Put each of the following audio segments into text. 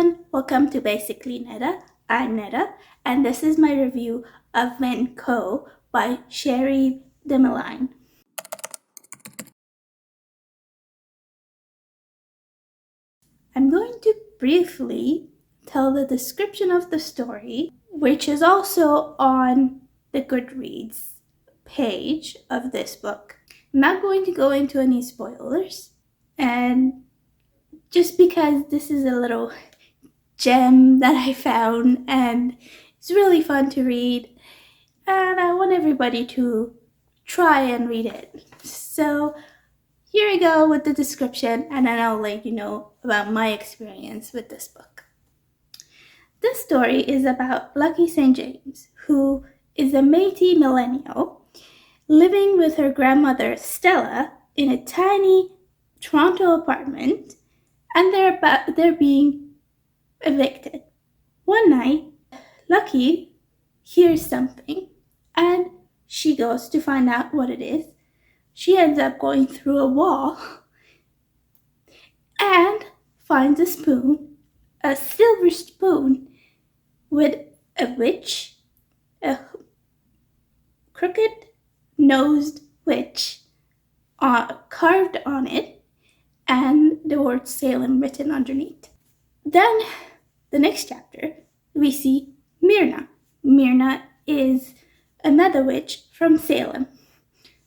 everyone, welcome to Basically Netta. I'm Netta, and this is my review of VenCo by Cherie Dimaline. I'm going to briefly tell the description of the story, which is also on the Goodreads page of this book. I'm not going to go into any spoilers, and just because this is a little gem that I found and it's really fun to read, and I want everybody to try and read it. So here I go with the description, and then I'll let you know about my experience with this book. This story is about Lucky St. James, who is a Métis millennial living with her grandmother Stella in a tiny Toronto apartment, and they're being evicted. One night, Lucky hears something and she goes to find out what it is. She ends up going through a wall and finds a spoon, a silver spoon with a witch, a crooked-nosed witch carved on it, and the word Salem written underneath. Then, the next chapter, we see Myrna. Myrna is another witch from Salem.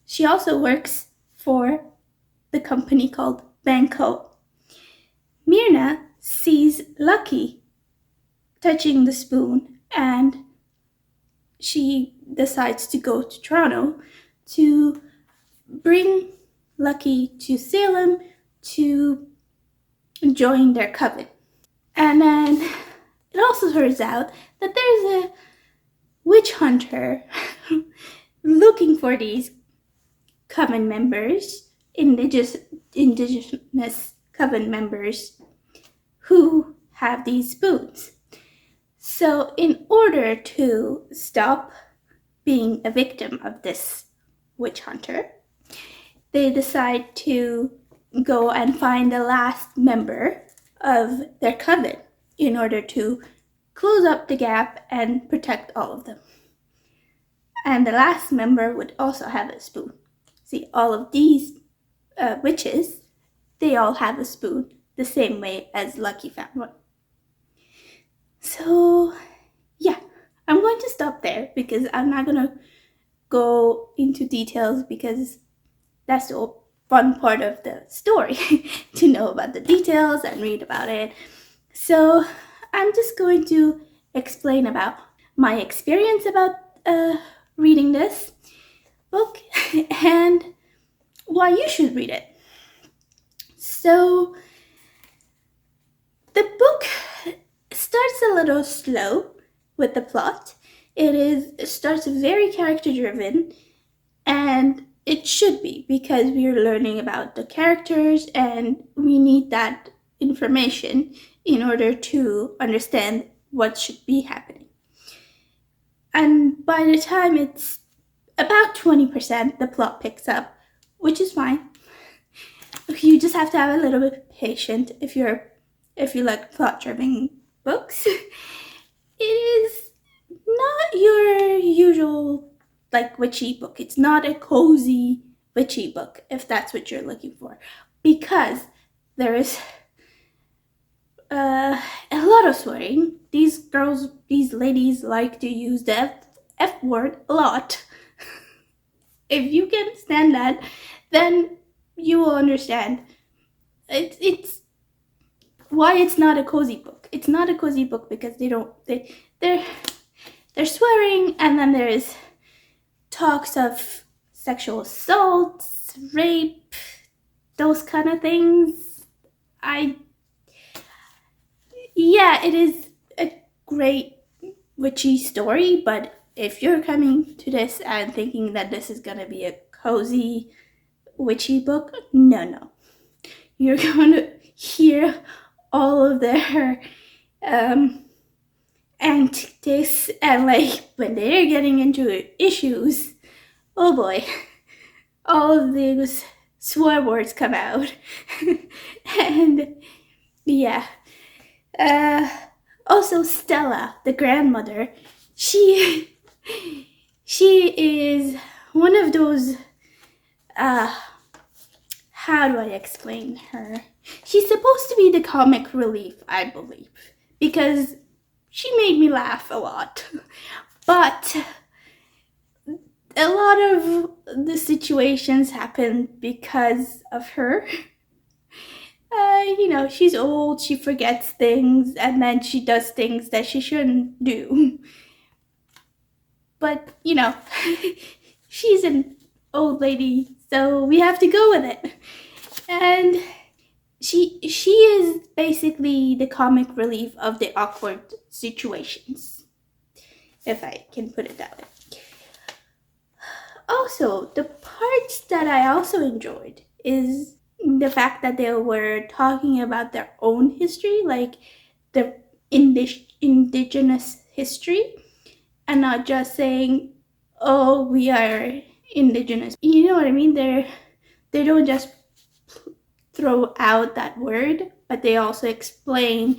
She also works for the company called VenCo. Myrna sees Lucky touching the spoon, and she decides to go to Toronto to bring Lucky to Salem to join their coven. And then it also turns out that there's a witch hunter looking for these coven members, indigenous coven members who have these spoons. So in order to stop being a victim of this witch hunter, they decide to go and find the last member of their coven in order to close up the gap and protect all of them. And the last member would also have a spoon. See, all of these witches, they all have a spoon the same way as Lucky found one. So, yeah, I'm going to stop there because I'm not going to go into details because that's the fun part of the story, to know about the details and read about it. So I'm just going to explain about my experience about reading this book and why you should read it. So the book starts a little slow with the plot. It starts very character driven, and it should be because we are learning about the characters and we need that information in order to understand what should be happening. And by the time it's about 20%, the plot picks up, which is fine. You just have to have a little bit patient if you like plot-driven books. It is not your usual witchy book. It's not a cozy witchy book, if that's what you're looking for, because there is a lot of swearing. These ladies like to use the F word a lot. If you can stand that, then you will understand. It's why it's not a cozy book. It's not a cozy book because they're swearing, and then there is talks of sexual assaults, rape, those kind of things. It is a great witchy story, but if you're coming to this and thinking that this is gonna be a cozy witchy book, no. You're going to hear all of their antics, and when they're getting into issues, oh boy, all of these swear words come out. And yeah, Uh, Also, Stella, the grandmother, she she is one of those. Uh, how do I explain her? She's supposed to be the comic relief, I believe, because she made me laugh a lot. But a lot of the situations happen because of her. She's old, she forgets things, and then she does things that she shouldn't do. But, she's an old lady, so we have to go with it. And she is basically the comic relief of the awkward situations, if I can put it that way. Also, the parts that I also enjoyed is the fact that they were talking about their own history, like the indigenous history, and not just saying, "Oh, we are indigenous." You know what I mean? They don't just throw out that word, but they also explain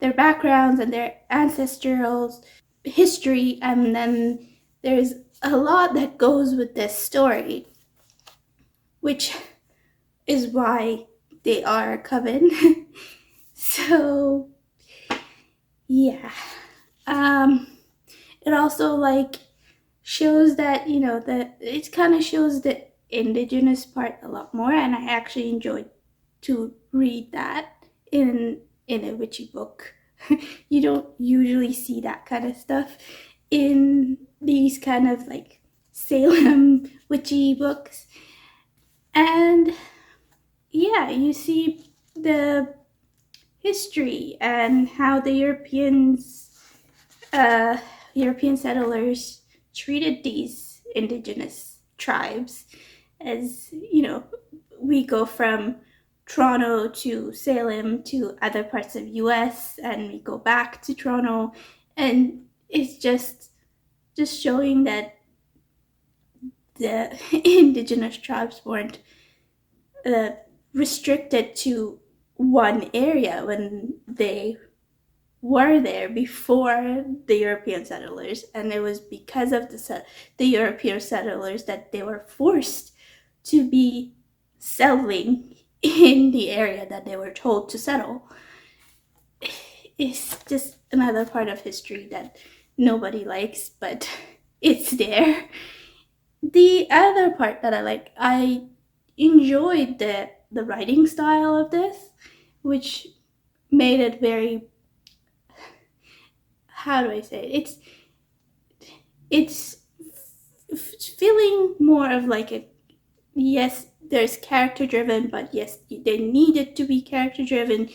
their backgrounds and their ancestral history, and then there's a lot that goes with this story, which is why they are a coven. So yeah, it also shows that that it kind of shows the indigenous part a lot more, and I actually enjoyed to read that in a witchy book. You don't usually see that kind of stuff in these kind of Salem witchy books. And yeah, you see the history and how the European settlers treated these indigenous tribes. As we go from Toronto to Salem to other parts of US, and we go back to Toronto, and it's just showing that the indigenous tribes weren't uh, restricted to one area when they were there before the European settlers, and it was because of the European settlers that they were forced to be settling in the area that they were told to settle. It's just another part of history that nobody likes, but it's there. The other part that I enjoyed the writing style of this, which made it very, how do I say it? It's feeling more of yes, there's character driven, but yes, they needed to be character driven.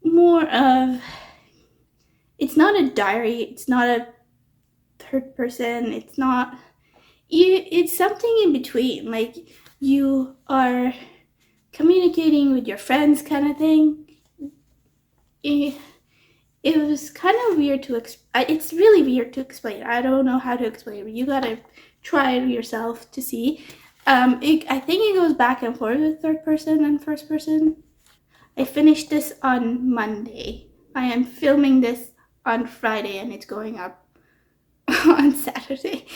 More of, it's not a diary, it's not a third person, it's not it's something in between, like you are communicating with your friends kind of thing. It was kind of weird to it's really weird to explain. I don't know how to explain it. You gotta try it yourself to see. I think it goes back and forth with third person and first person. I finished this on Monday. I am filming this on Friday, and it's going up on Saturday.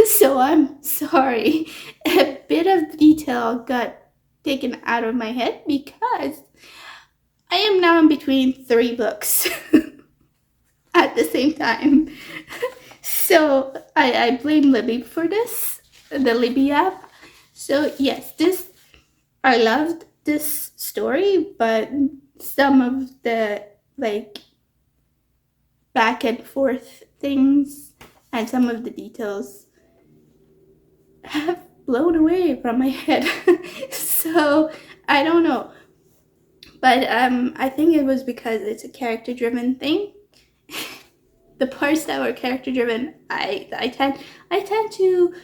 So I'm sorry. A bit of detail got taken out of my head because I am now in between 3 books at the same time. So I blame Libby for this, the Libby app. So yes, I loved this story, but some of the back and forth things and some of the details have blown away from my head. So I don't know, but I think it was because it's a character driven thing. The parts that were character driven, I tend to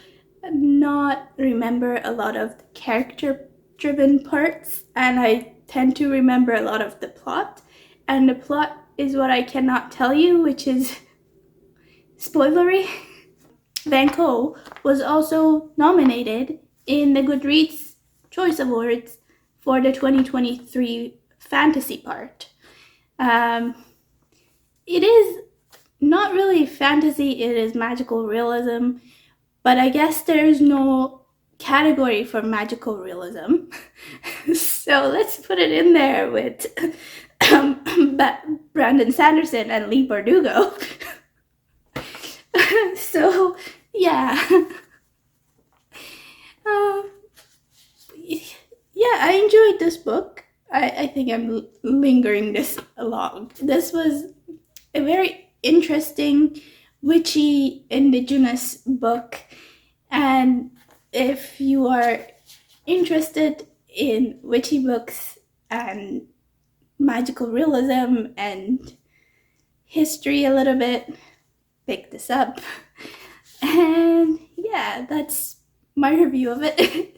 not remember a lot of the character driven parts, and I tend to remember a lot of the plot, and the plot is what I cannot tell you, which is spoilery. VenCo was also nominated in the Goodreads Choice Awards for the 2023 fantasy part. It is not really fantasy, it is magical realism, but I guess there's no category for magical realism. So let's put it in there with Brandon Sanderson and Lee Bardugo. So, yeah. Yeah, I enjoyed this book. I think I'm lingering this along. This was a very interesting, witchy, indigenous book. And if you are interested in witchy books and magical realism and history a little bit, pick this up. And yeah, that's my review of it.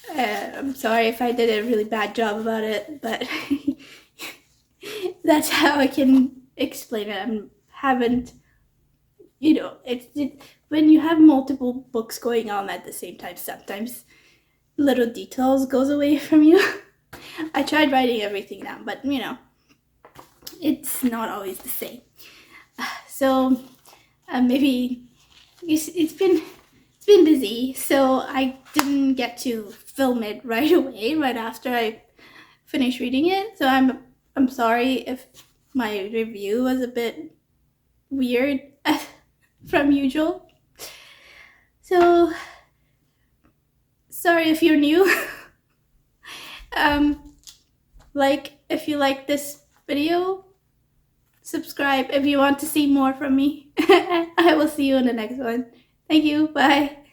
I'm sorry if I did a really bad job about it, but that's how I can explain it. I haven't, when you have multiple books going on at the same time, sometimes little details goes away from you. I tried writing everything down, but it's not always the same. So maybe it's been busy, so I didn't get to film it right away, right after I finished reading it. So I'm sorry if my review was a bit weird from usual. So sorry if you're new. If you like this video, subscribe if you want to see more from me. I will see you in the next one. Thank you. Bye.